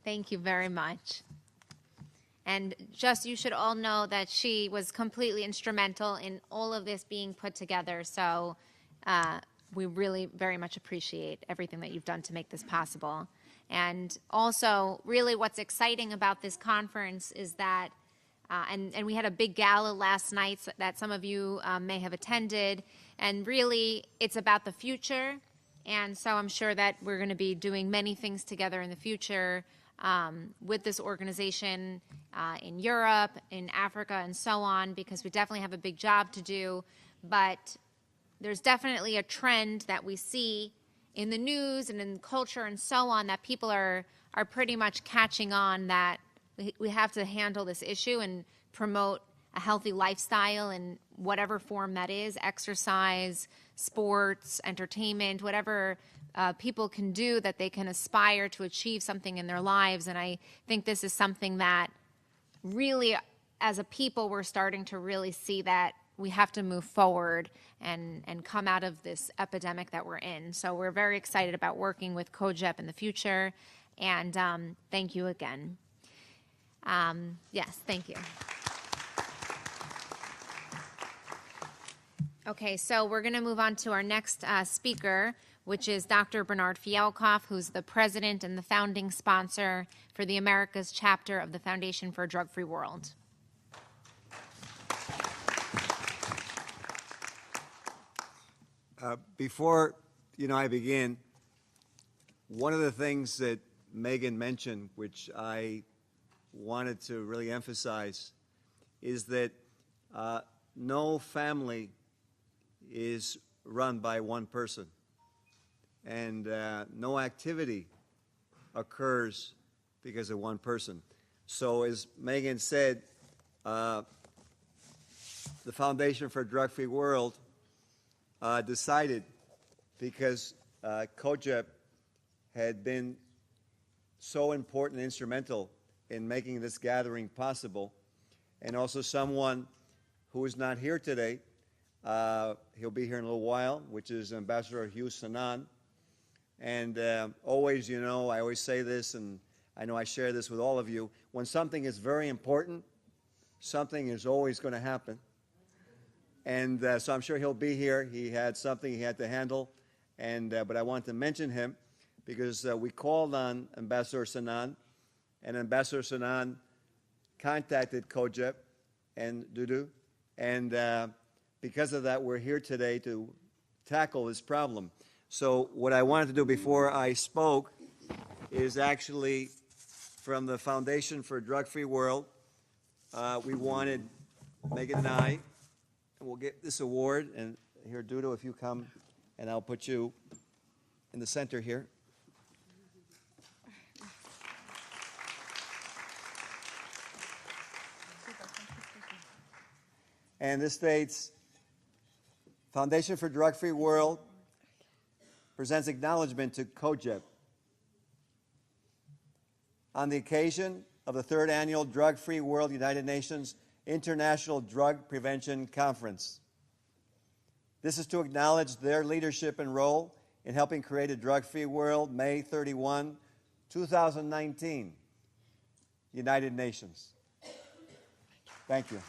Thank you very much. And just you should all know that she was completely instrumental in all of this being put together. So we really very much appreciate everything that you've done to make this possible. And also, really what's exciting about this conference is that, and we had a big gala last night that some of you may have attended, and really it's about the future. And so I'm sure that we're going to be doing many things together in the future with this organization in Europe, in Africa, and so on, because we definitely have a big job to do. But there's definitely a trend that we see in the news and in culture and so on that people are pretty much catching on that we have to handle this issue and promote a healthy lifestyle in whatever form that is, exercise, sports, entertainment, whatever people can do that they can aspire to achieve something in their lives. And I think this is something that really, as a people, we're starting to really see that we have to move forward and come out of this epidemic that we're in. So we're very excited about working with COGEP in the future. And thank you again. Yes, thank you. Okay, so we're going to move on to our next speaker, which is Dr. Bernard Fialkoff, who's the president and the founding sponsor for the Americas chapter of the Foundation for a Drug-Free World. Before I begin, one of the things that Meghan mentioned, which I wanted to really emphasize, is that no family is run by one person, and no activity occurs because of one person. So as Meghan said, the Foundation for a Drug-Free World decided, because COGEP had been so important and instrumental in making this gathering possible, and also someone who is not here today, he'll be here in a little while, which is Ambassador Hugh Sanan. And always, I always say this, and I know I share this with all of you, when something is very important, something is always going to happen. And so I'm sure he'll be here. He had something he had to handle, but I want to mention him because we called on Ambassador Sanan, and Ambassador Sanan contacted COGEP and Dudu, and because of that, we're here today to tackle this problem. So what I wanted to do before I spoke is actually from the Foundation for a Drug-Free World. We wanted, Meghan and I, we'll get this award, and here, Dudu, if you come, and I'll put you in the center here. And this states, Foundation for Drug-Free World presents acknowledgement to COGEP on the occasion of the 3rd Annual Drug-Free World United Nations International Drug Prevention Conference. This is to acknowledge their leadership and role in helping create a drug-free world, May 31, 2019, United Nations. Thank you.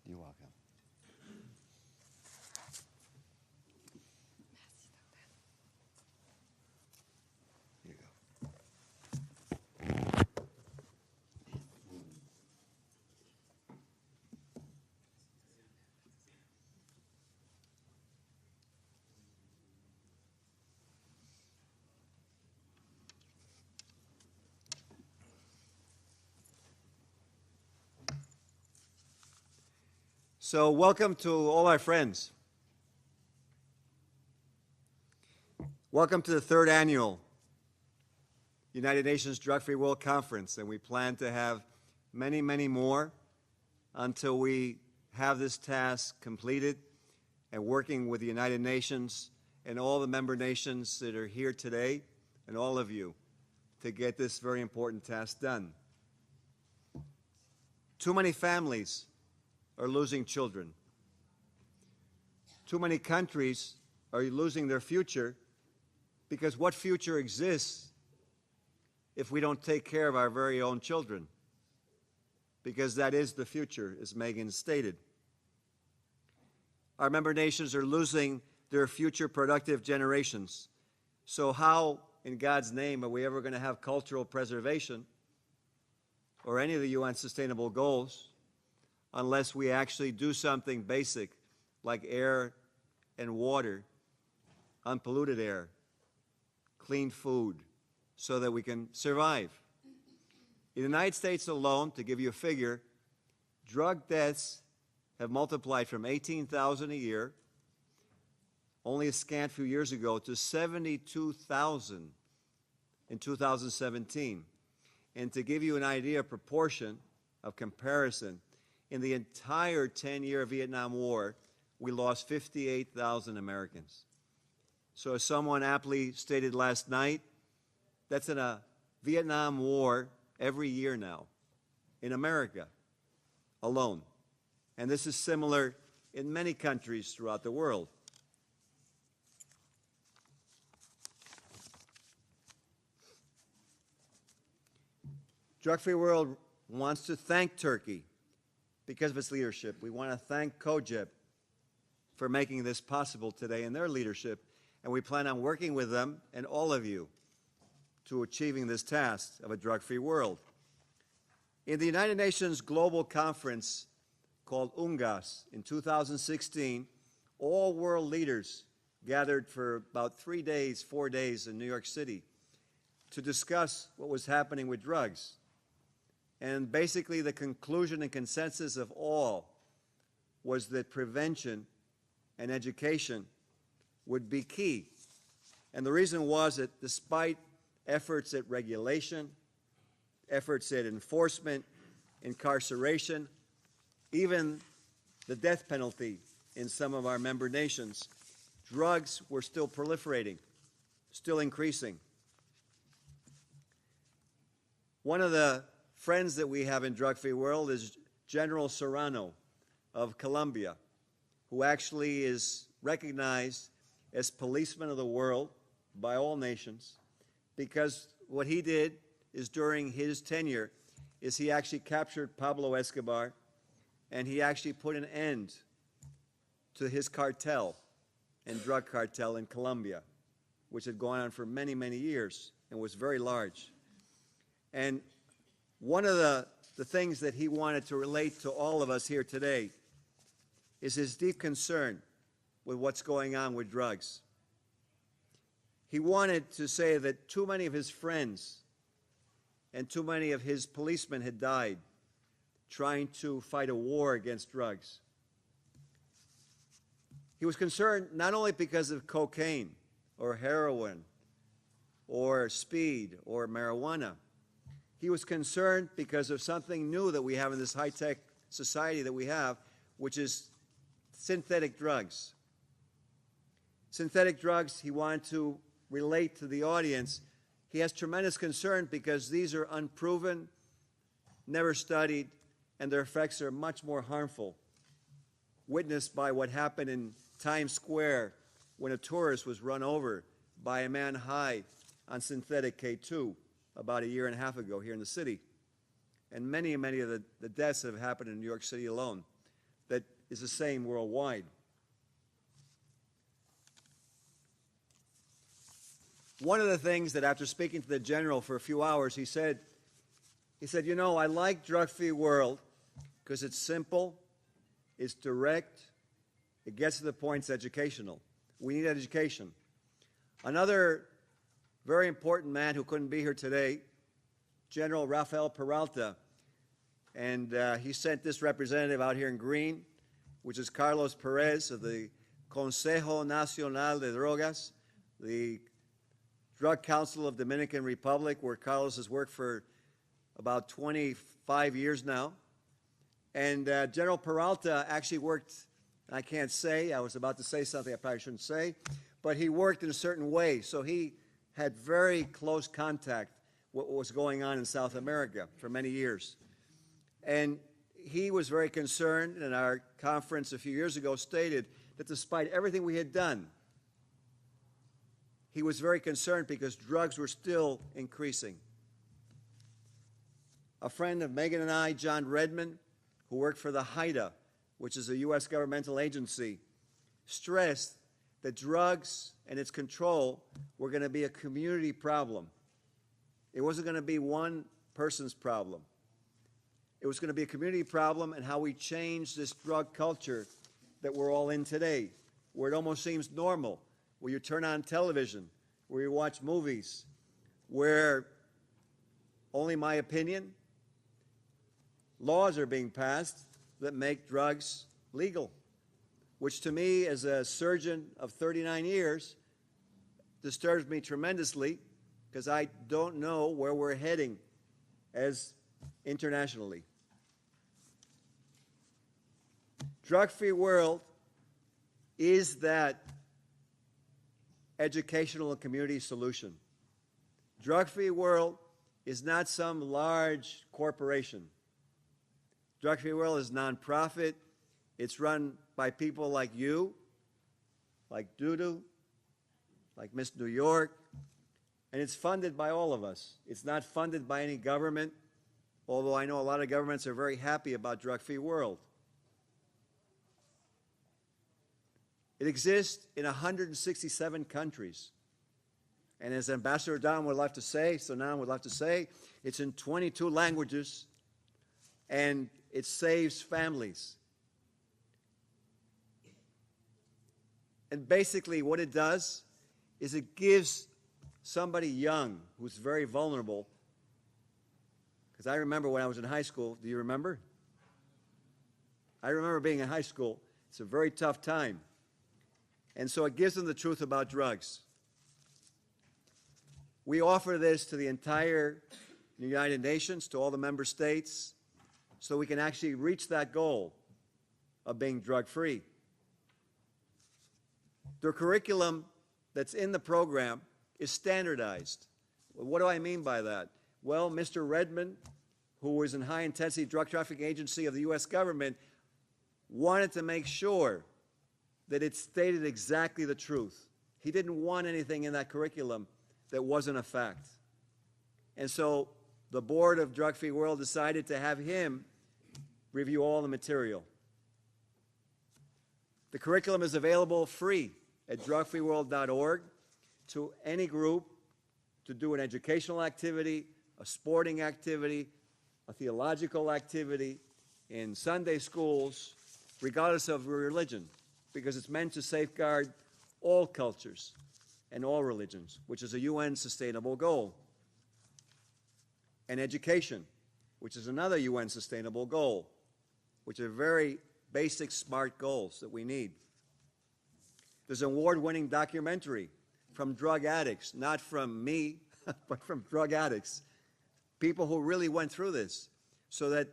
You're welcome. Here you go. So welcome to all our friends. Welcome to the 3rd Annual United Nations Drug-Free World Conference, and we plan to have many, many more until we have this task completed and working with the United Nations and all the member nations that are here today and all of you to get this very important task done. Too many families are losing children. Too many countries are losing their future, because what future exists if we don't take care of our very own children? Because that is the future, as Meghan stated. Our member nations are losing their future productive generations. So how, in God's name, are we ever going to have cultural preservation or any of the UN Sustainable Goals unless we actually do something basic like air and water, unpolluted air, clean food, so that we can survive? In the United States alone, to give you a figure, drug deaths have multiplied from 18,000 a year only a scant few years ago to 72,000 in 2017. And to give you an idea of proportion, of comparison, in the entire 10-year Vietnam War, we lost 58,000 Americans. So as someone aptly stated last night, that's in a Vietnam War every year now in America alone. And this is similar in many countries throughout the world. Drug-Free World wants to thank Turkey because of its leadership. We want to thank COGEP for making this possible today and their leadership, and we plan on working with them and all of you to achieving this task of a drug-free world. In the United Nations Global Conference called UNGAS in 2016, all world leaders gathered for about 3 days, 4 days in New York City to discuss what was happening with drugs. And basically the conclusion and consensus of all was that prevention and education would be key. And the reason was that despite efforts at regulation, efforts at enforcement, incarceration, even the death penalty in some of our member nations, drugs were still proliferating, still increasing. One of the friends that we have in Drug-Free World is General Serrano of Colombia, who actually is recognized as policeman of the world by all nations, because what he did is during his tenure is he actually captured Pablo Escobar, and he actually put an end to his cartel and drug cartel in Colombia, which had gone on for many, many years and was very large. And one of the things that he wanted to relate to all of us here today is his deep concern with what's going on with drugs. He wanted to say that too many of his friends and too many of his policemen had died trying to fight a war against drugs. He was concerned not only because of cocaine or heroin or speed or marijuana. He was concerned because of something new that we have in this high-tech society that we have, which is synthetic drugs. Synthetic drugs, he wanted to relate to the audience. He has tremendous concern because these are unproven, never studied, and their effects are much more harmful. Witnessed by what happened in Times Square when a tourist was run over by a man high on synthetic K2 about 1.5 years ago here in the city. And many of the deaths have happened in New York City alone. That is the same worldwide. One of the things that after speaking to the general for a few hours, he said, you know, I like Drug-Free World because it's simple, it's direct, it gets to the point, it's educational. We need education. Another very important man who couldn't be here today, General Rafael Peralta, and he sent this representative out here in green, which is Carlos Perez of the Consejo Nacional de Drogas, the Drug Council of Dominican Republic, where Carlos has worked for about 25 years now. And General Peralta actually worked, I can't say, I was about to say something I probably shouldn't say, but he worked in a certain way. So he had very close contact with what was going on in South America for many years. And he was very concerned, and our conference a few years ago stated that despite everything we had done, he was very concerned because drugs were still increasing. A friend of Meghan and I, John Redmond, who worked for the HIDA, which is a U.S. governmental agency, stressed that drugs and its control were going to be a community problem. It wasn't going to be one person's problem. It was going to be a community problem, and how we change this drug culture that we're all in today, where it almost seems normal, where you turn on television, where you watch movies, where, only my opinion, laws are being passed that make drugs legal, which to me, as a surgeon of 39 years, disturbs me tremendously because I don't know where we're heading as internationally. Drug-free world is that educational and community solution. Drug-free world is not some large corporation. Drug-free world is nonprofit. It's run by people like you, like Dudu, like Miss New York, and it's funded by all of us. It's not funded by any government, although I know a lot of governments are very happy about drug-free world. It exists in 167 countries. And as Ambassador Don would like to say, Sonan would like to say, it's in 22 languages, and it saves families. And basically what it does is it gives somebody young who's very vulnerable, because I remember when I was in high school, do you remember? I remember being in high school. It's a very tough time. And so it gives them the truth about drugs. We offer this to the entire United Nations, to all the member states, so we can actually reach that goal of being drug-free. The curriculum that's in the program is standardized. What do I mean by that? Well, Mr. Redmond, who was in high-intensity drug trafficking agency of the U.S. government, wanted to make sure that it stated exactly the truth. He didn't want anything in that curriculum that wasn't a fact. And so the board of Drug-Free World decided to have him review all the material. The curriculum is available free at drugfreeworld.org to any group to do an educational activity, a sporting activity, a theological activity, in Sunday schools, regardless of religion, because it's meant to safeguard all cultures and all religions, which is a UN sustainable goal. And education, which is another UN sustainable goal, which are very basic, smart goals that we need. There's an award-winning documentary from drug addicts, not from me, but from drug addicts, people who really went through this, so that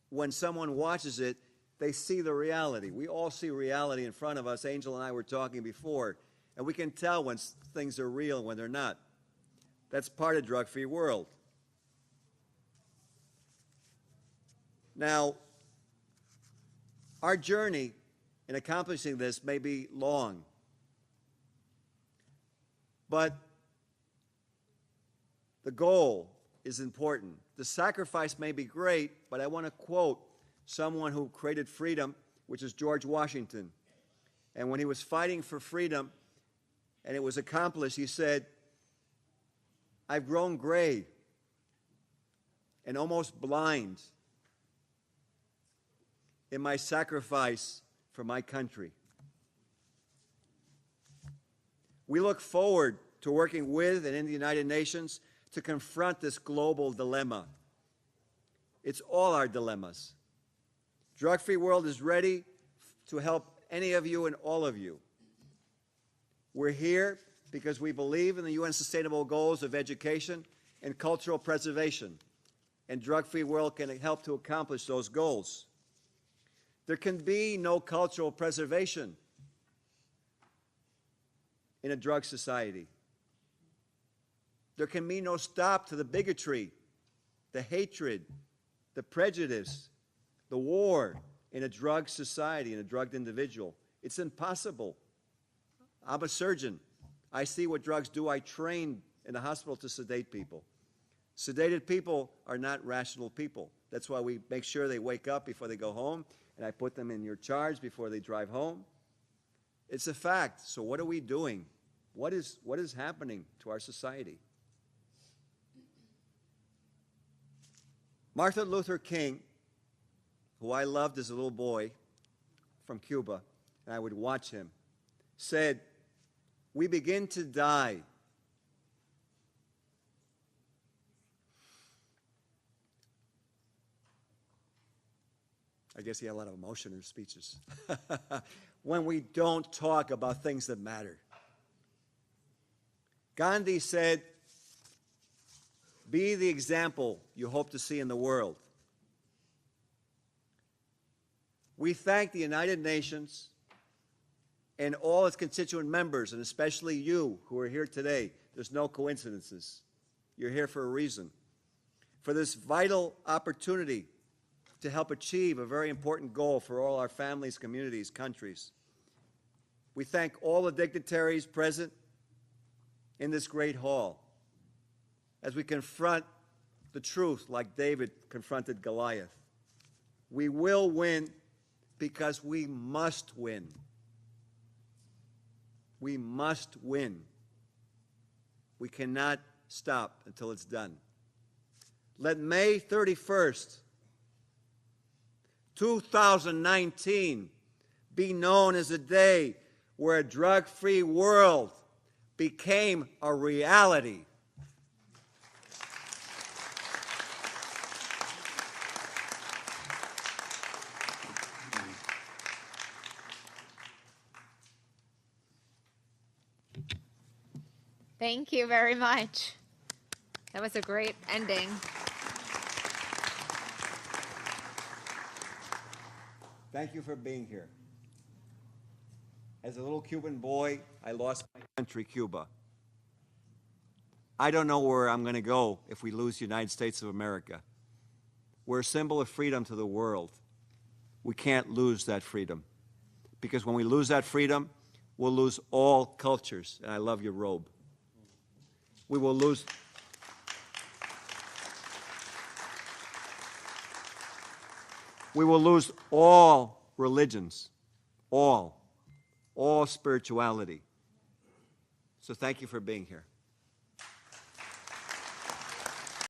when someone watches it, they see the reality. We all see reality in front of us. Angel and I were talking before, and we can tell when things are real and when they're not. That's part of drug-free world. Now, our journey in accomplishing this may be long, but the goal is important. The sacrifice may be great, but I want to quote someone who created freedom, which is George Washington. And when he was fighting for freedom and it was accomplished, he said, "I've grown gray and almost blind in my sacrifice for my country." We look forward to working with and in the United Nations to confront this global dilemma. It's all our dilemmas. Drug-Free World is ready to help any of you and all of you. We're here because we believe in the UN Sustainable Goals of education and cultural preservation, and Drug-Free World can help to accomplish those goals. There can be no cultural preservation in a drug society. There can be no stop to the bigotry, the hatred, the prejudice, the war in a drug society, in a drugged individual. It's impossible. I'm a surgeon. I see what drugs do. I train in the hospital to sedate people. Sedated people are not rational people. That's why we make sure they wake up before they go home, and I put them in your charge before they drive home. It's a fact. So what are we doing? What is happening to our society? Martin Luther King, who I loved as a little boy from Cuba, and I would watch him, said, "We begin to die I guess he had a lot of emotion in his speeches. When we don't talk about things that matter. Gandhi said, be the example you hope to see in the world. We thank the United Nations and all its constituent members, and especially you who are here today. There's no coincidences. You're here for a reason. For this vital opportunity to help achieve a very important goal for all our families, communities, countries. We thank all the dignitaries present in this great hall as we confront the truth like David confronted Goliath. We will win because we must win. We must win. We cannot stop until it's done. Let May 31st, 2019 be known as a day where a drug-free world became a reality. Thank you very much. That was a great ending. Thank you for being here. As a little Cuban boy, I lost my country, Cuba. I don't know where I'm going to go if we lose the United States of America. We're a symbol of freedom to the world. We can't lose that freedom. Because when we lose that freedom, we'll lose all cultures. And I love your robe. We will lose... We will lose all religions, all spirituality. So thank you for being here.